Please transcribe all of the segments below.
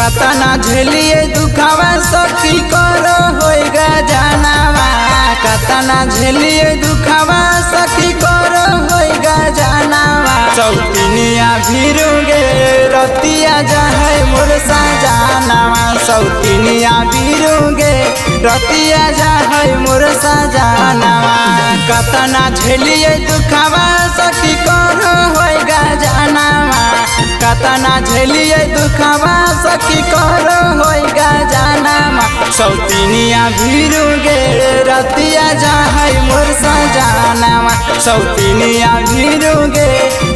कतना झेलिए दुखावा सखी करो होएगा जानवा। कतना झेलिए दुखावा सखी करो होएगा जानवा। सौतिनिया भिरुगे रतिया जाहे मोर सजानवा। सौतिनिया भिरुगे रतिया जाहे मोर सजानवा। कतना झेलिए दुखावा सखी करो होएगा जानवा। कतना झेलिए दुखावा सखी करो होएगा जानवा। सौतिनिया भिरुगे रतिया जाहे मोर सजानवा। सौतिनिया भिरुगे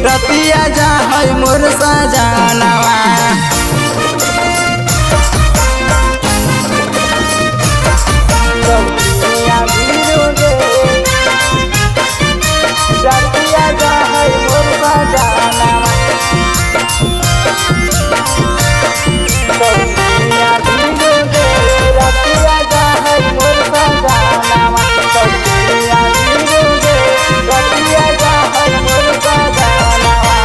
रतिया जाहे मोर सजानवा। सौतिनिया भिरुगे रतिया जाहे मोर सजानवा। सौतिनिया भिरुगे रतिया जाहे मोर सजानवा। सौतिनिया भिरुगे रतिया जाहे मोर सजानवा।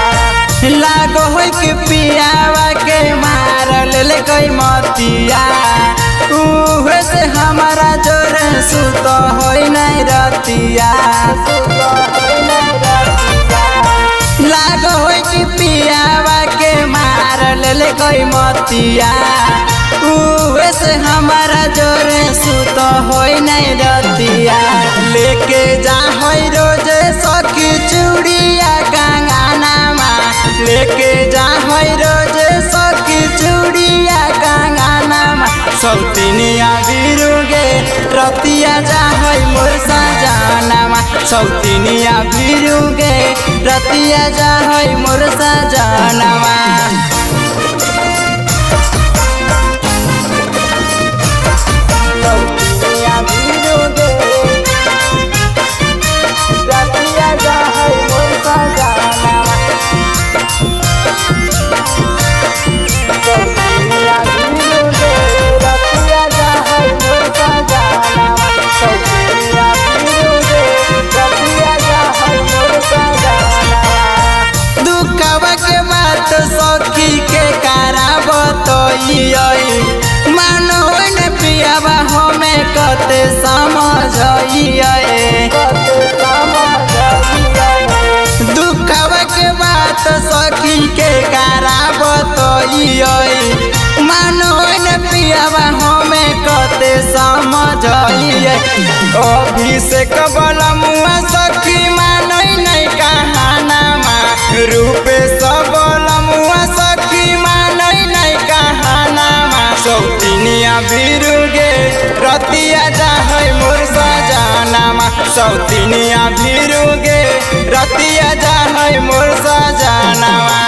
लागो होय के पियावा के मारल ले कोई मतिया। उहे से हमारा जोर सुत होय नहीं रतिया। लागो होय के पियावा के मारल ले कोई मतिया। उहे से हमारा जोर सुत होय नहीं रतिया। लेके जा होय रोज सखी चूड़िया कंगनवा। लेके जा होय रोज सखी चूड़िया कंगनवा। सौतिनिया भिरुगे रतिया जा होय मोर सजानवा। सौतिनिया भिरुगे रतिया जा होय मोर सजानवा। सौतिनिया भिरुगे रतिया जा होय मोर सजानवा। सौतिनिया भिरुगे रतिया जा होय मोर सजानवा। सौतिनिया भिरुगे रतिया जा होय मोर सजानवा। दुखवा के बात सखी के कराबतइयै। मानो ने पियावा हमें कते समझइयै। दुखवा के बात सखी के कराबतइयै। मानो ने पियावा हमें कते समझइयै। अभिषेक बलमुआ सखी मानई नहीं कहानामा। रूपेश बलमुआ सखी मानई नहीं कहानामा। सौतिनिया भिरुगे रतिया जाहे मोर सजानवा। सौतिनिया भिरुगे रतिया जाहे मोर सजानवा।